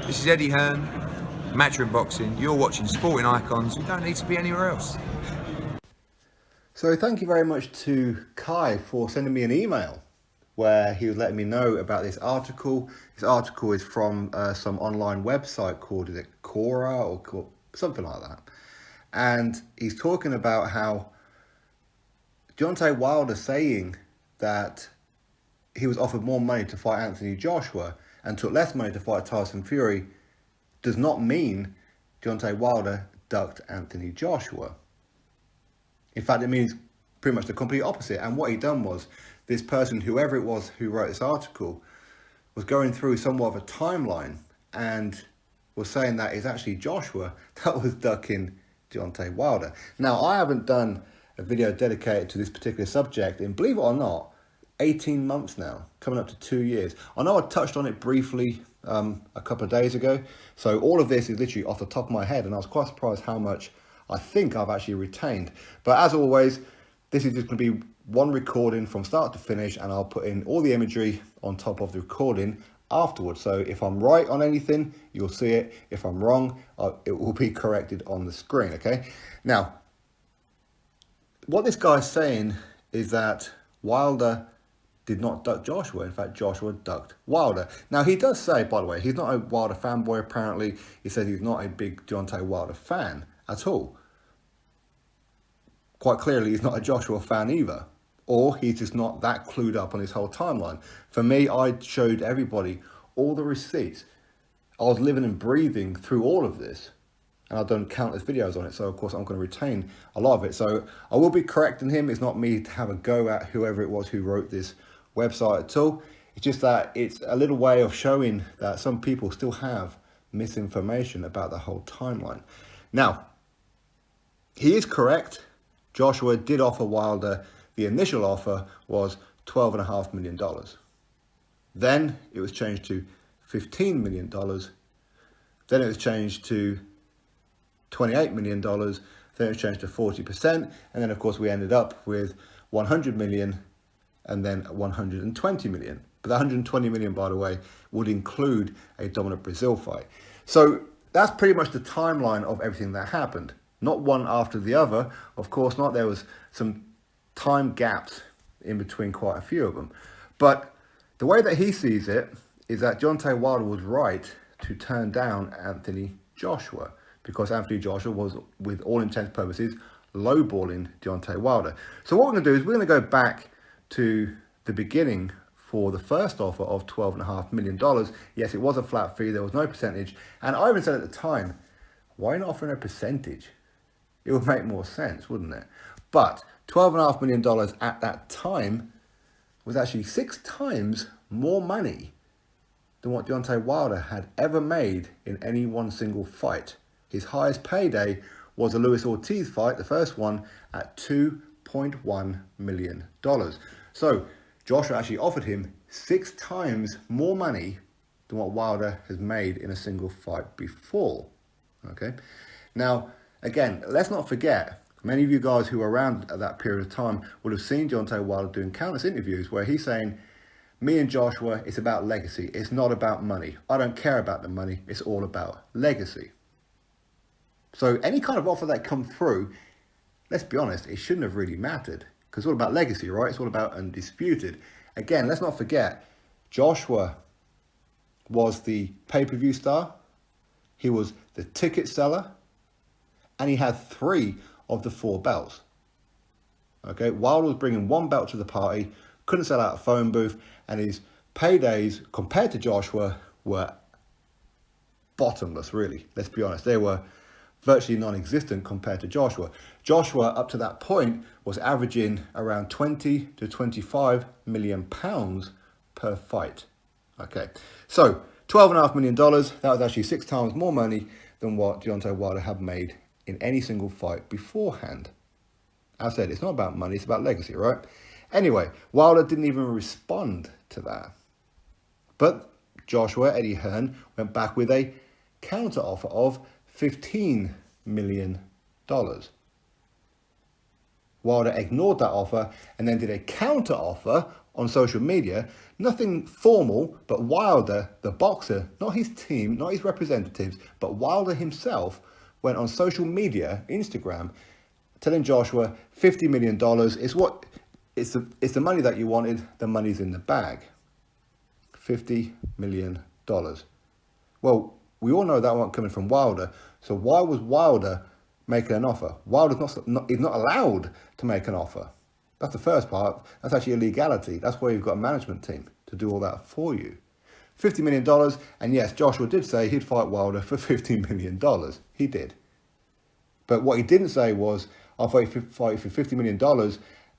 This is Eddie Hearn, Matchroom Boxing. You're watching Sporting Icons. You don't need to be anywhere else. So thank you very much to Kai for sending me an email where he was letting me know about this article. This article is from some online website called, is it Quora or something like that? And he's talking about how Deontay Wilder saying that he was offered more money to fight Anthony Joshua and took less money to fight Tyson Fury does not mean Deontay Wilder ducked Anthony Joshua. In fact, it means pretty much the complete opposite. And what he done was, this person, whoever it was who wrote this article, was going through somewhat of a timeline and was saying that it's actually Joshua that was ducking Deontay Wilder. Now, I haven't done a video dedicated to this particular subject in, believe it or not, 18 months now, coming up to 2 years. I know I touched on it briefly a couple of days ago. So all of this is literally off the top of my head, and I was quite surprised how much I think I've actually retained. But as always, this is just going to be one recording from start to finish, and I'll put in all the imagery on top of the recording afterwards. So if I'm right on anything, you'll see it. If I'm wrong, it will be corrected on the screen, okay? Now, what this guy's saying is that Wilder did not duck Joshua. In fact, Joshua ducked Wilder. Now, he does say, by the way, he's not a Wilder fanboy, apparently. He says he's not a big Deontay Wilder fan at all. Quite clearly, he's not a Joshua fan either. Or he's just not that clued up on his whole timeline. For me, I showed everybody all the receipts. I was living and breathing through all of this. And I've done countless videos on it, so of course I'm going to retain a lot of it. So I will be correcting him. It's not me to have a go at whoever it was who wrote this website at all. It's just that it's a little way of showing that some people still have misinformation about the whole timeline. Now, he is correct. Joshua did offer Wilder, the initial offer was $12.5 million. Then it was changed to $15 million. Then it was changed to $28 million. Then it was changed to 40%. And then, of course, we ended up with $100 million and then $120 million. But the $120 million, by the way, would include a Dominant Brazil fight. So that's pretty much the timeline of everything that happened. Not one after the other, of course not. There was some time gaps in between quite a few of them. But the way that he sees it is that Deontay Wilder was right to turn down Anthony Joshua, because Anthony Joshua was, with all intents and purposes, lowballing Deontay Wilder. So what we're going to do is we're going to go back to the beginning for the first offer of $12.5 million. Yes, it was a flat fee. There was no percentage. And I even said at the time, why not offering a percentage? It would make more sense, wouldn't it? But $12.5 million at that time was actually 6 times more money than what Deontay Wilder had ever made in any one single fight. His highest payday was the Luis Ortiz fight, the first one, at $2.1 million. So Joshua actually offered him 6 times more money than what Wilder has made in a single fight before. Okay. Now, again, let's not forget, many of you guys who were around at that period of time would have seen Deontay Wilder doing countless interviews where he's saying, me and Joshua, it's about legacy. It's not about money. I don't care about the money. It's all about legacy. So any kind of offer that come through, let's be honest, it shouldn't have really mattered, because it's all about legacy, right? It's all about Undisputed. Again, let's not forget, Joshua was the pay-per-view star. He was the ticket seller. And he had 3 of the 4 belts. Okay, Wilder was bringing 1 belt to the party, couldn't sell out a phone booth, and his paydays compared to Joshua were bottomless, really. Let's be honest. They were virtually non-existent compared to Joshua. Joshua, up to that point, was averaging around 20 to 25 million pounds per fight. Okay, so $12.5 million, that was actually 6 times more money than what Deontay Wilder had made in any single fight beforehand. As I said, it's not about money, it's about legacy, right? Anyway, Wilder didn't even respond to that. But Joshua, Eddie Hearn, went back with a counter offer of $15 million. Wilder ignored that offer and then did a counter offer on social media, nothing formal, but Wilder, the boxer, not his team, not his representatives, but Wilder himself went on social media, Instagram, telling Joshua $50 million is it's the money that you wanted, the money's in the bag. $50 million. Well, we all know that wasn't coming from Wilder, so why was Wilder making an offer? Wilder's is not allowed to make an offer. That's the first part. That's actually illegality. That's why you've got a management team to do all that for you. $50 million, and yes, Joshua did say he'd fight Wilder for $50 million. He did. But what he didn't say was, I'll fight you for $50 million,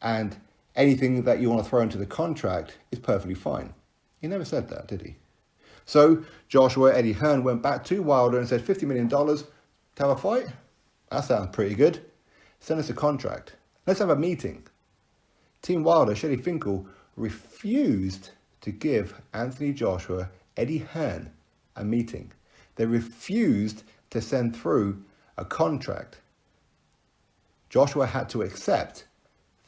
and anything that you want to throw into the contract is perfectly fine. He never said that, did he? So Joshua, Eddie Hearn went back to Wilder and said, $50 million to have a fight? That sounds pretty good. Send us a contract. Let's have a meeting. Team Wilder, Shelly Finkel, refused to give Anthony Joshua, Eddie Hearn, a meeting. They refused to send through a contract. Joshua had to accept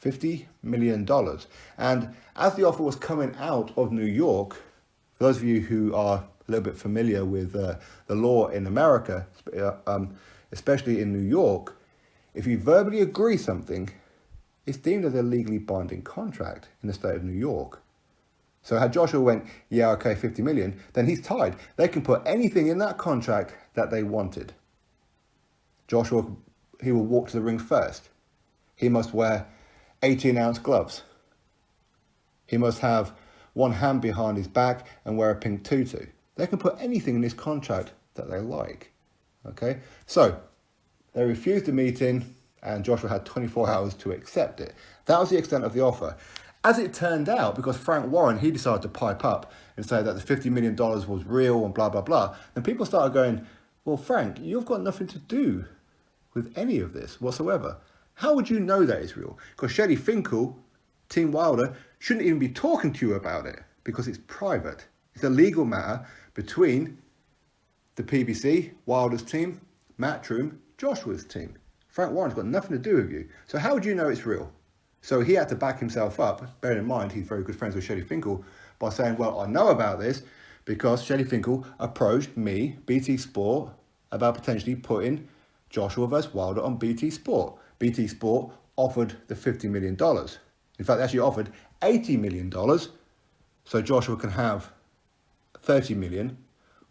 $50 million. And as the offer was coming out of New York, for those of you who are a little bit familiar with the law in America, especially in New York, if you verbally agree something, it's deemed as a legally binding contract in the state of New York. So had Joshua went, yeah, okay, 50 million, then he's tied. They can put anything in that contract that they wanted. Joshua, he will walk to the ring first. He must wear 18-ounce gloves. He must have one hand behind his back and wear a pink tutu. They can put anything in this contract that they like. Okay, so they refused the meeting and Joshua had 24 hours to accept it. That was the extent of the offer. As it turned out, because Frank Warren, he decided to pipe up and say that the $50 million was real and blah, blah, blah, then people started going, well, Frank, you've got nothing to do with any of this whatsoever. How would you know that is real? Because Shelly Finkel, Team Wilder, shouldn't even be talking to you about it because it's private. It's a legal matter between the PBC, Wilder's team, Matchroom, Joshua's team. Frank Warren's got nothing to do with you. So how would you know it's real? So he had to back himself up, bearing in mind he's very good friends with Shelly Finkel, by saying, well, I know about this because Shelly Finkel approached me, BT Sport, about potentially putting Joshua vs. Wilder on BT Sport. BT Sport offered the $50 million. In fact, they actually offered $80 million so Joshua can have $30 million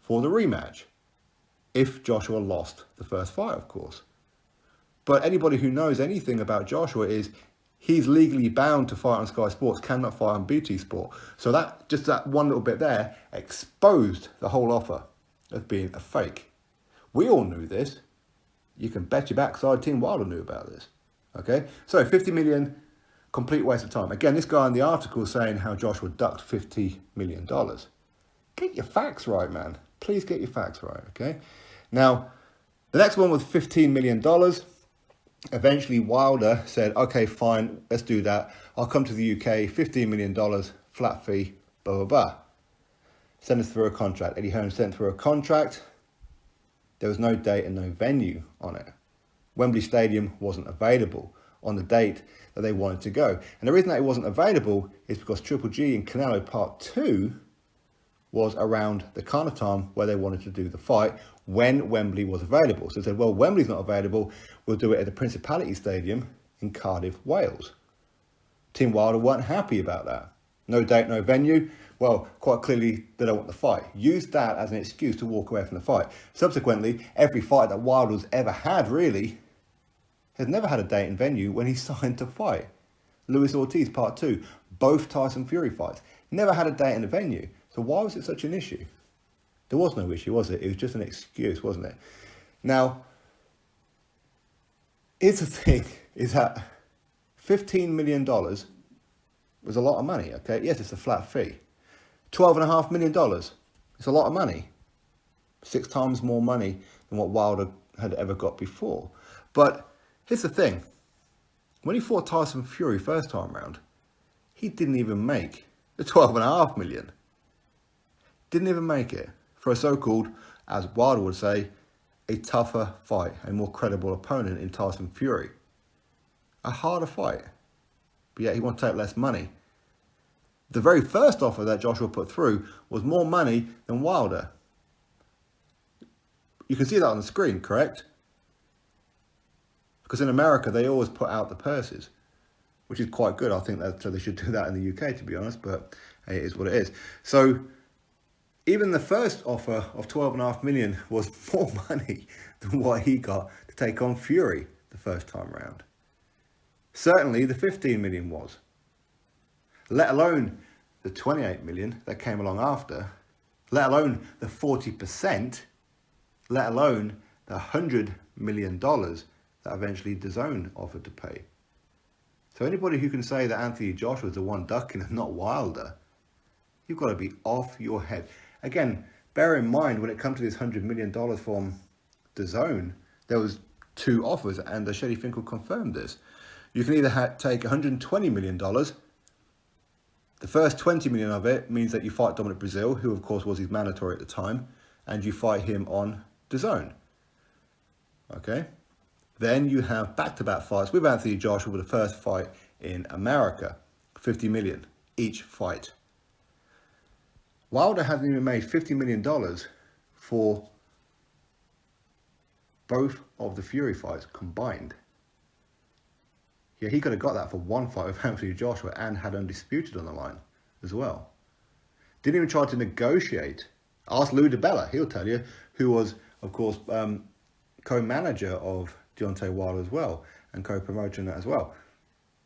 for the rematch. If Joshua lost the first fight, of course. But anybody who knows anything about Joshua is he's legally bound to fight on Sky Sports, cannot fight on BT Sport. So that, just that one little bit there, exposed the whole offer as being a fake. We all knew this. You can bet your backside Team Wilder knew about this. Okay, so 50 million, complete waste of time. Again, this guy in the article saying how Joshua ducked $50 million. Get your facts right, man. Please get your facts right, okay? Now, the next one was $15 million. Eventually, Wilder said, okay, fine, let's do that. I'll come to the UK, $15 million, flat fee, blah, blah, blah. Send us through a contract. Eddie Hearn sent through a contract. There was no date and no venue on it. Wembley Stadium wasn't available on the date that they wanted to go. And the reason that it wasn't available is because Triple G in Canelo Part 2 was around the kind of time where they wanted to do the fight when Wembley was available. So they said, well, Wembley's not available, we'll do it at the Principality Stadium in Cardiff, Wales. Team Wilder weren't happy about that. No date, no venue. Well, quite clearly, they don't want the fight. Use that as an excuse to walk away from the fight. Subsequently, every fight that Wilder's ever had, really, has never had a date and venue when he signed to fight. Luis Ortiz, Part 2, both Tyson Fury fights, never had a date and a venue. So why was it such an issue? There was no issue, was it? It was just an excuse, wasn't it? Now, here's the thing, is that $15 million was a lot of money, okay? Yes, it's a flat fee. $12.5 million, it's a lot of money. 6 times more money than what Wilder had ever got before. But here's the thing. When he fought Tyson Fury first time round, he didn't even make the $12.5 million. Didn't even make it for a so-called, as Wilder would say, a tougher fight, a more credible opponent in Tyson Fury. A harder fight, but yet he wants to take less money. The very first offer that Joshua put through was more money than Wilder. You can see that on the screen, correct? Because in America, they always put out the purses, which is quite good. I think that they should do that in the UK, to be honest, but hey, it is what it is. So even the first offer of 12.5 million was more money than what he got to take on Fury the first time round. Certainly the 15 million was. Let alone the 28 million that came along after, let alone the 40%, let alone the $100 million that eventually DAZN offered to pay. So anybody who can say that Anthony Joshua is the one ducking and not Wilder, you've got to be off your head. Again, bear in mind, when it comes to this $100 million from DAZN, there was 2 offers, and Shelley Finkel confirmed this. You can either take $120 million. The first 20 million of it means that you fight Dominic Breazeale, who of course was his mandatory at the time, and you fight him on DAZN. Okay? Then you have back-to-back fights with Anthony Joshua with the first fight in America. 50 million each fight. Wilder hasn't even made $50 million for both of the Fury fights combined. Yeah, he could have got that for one fight with Anthony Joshua and had Undisputed on the line as well. Didn't even try to negotiate. Ask Lou DiBella, he'll tell you, who was, of course, co-manager of Deontay Wilder as well, and co-promoter in that as well,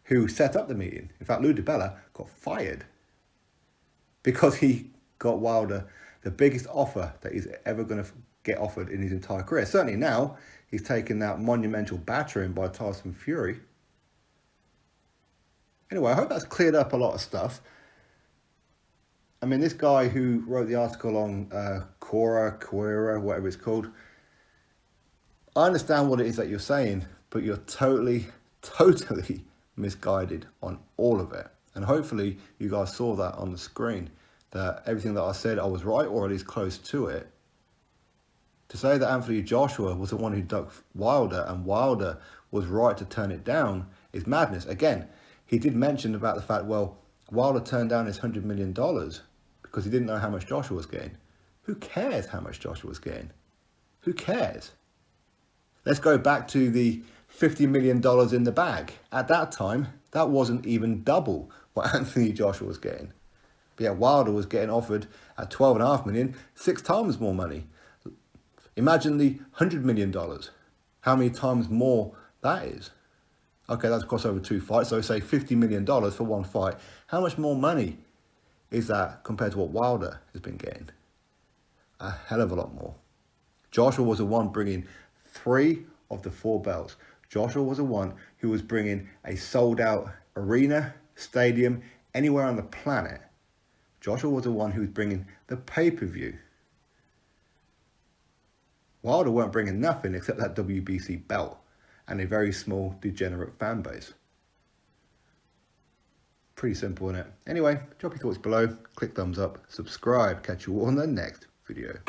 who set up the meeting. In fact, Lou DiBella got fired because he got Wilder the biggest offer that he's ever going to get offered in his entire career. Certainly now, he's taken that monumental battering by Tyson Fury. Anyway, I hope that's cleared up a lot of stuff. I mean, this guy who wrote the article on Quora, whatever it's called, I understand what it is that you're saying, but you're totally misguided on all of it. And hopefully you guys saw that on the screen, that everything that I said, I was right, or at least close to it. To say that Anthony Joshua was the one who ducked Wilder and Wilder was right to turn it down is madness. Again, he did mention about the fact, well, Wilder turned down his $100 million because he didn't know how much Joshua was getting. Who cares how much Joshua was getting? Who cares? Let's go back to the $50 million in the bag. At that time, that wasn't even double what Anthony Joshua was getting. But yet Wilder was getting offered at $12.5 million, 6 times more money. Imagine the $100 million. How many times more that is? Okay, that's across over 2 fights. So say $50 million for one fight. How much more money is that compared to what Wilder has been getting? A hell of a lot more. Joshua was the one bringing 3 of the 4 belts. Joshua was the one who was bringing a sold-out arena, stadium, anywhere on the planet. Joshua was the one who was bringing the pay-per-view. Wilder weren't bringing nothing except that WBC belt and a very small, degenerate fan base. Pretty simple, isn't it? Anyway, drop your thoughts below, click thumbs up, subscribe. Catch you all on the next video.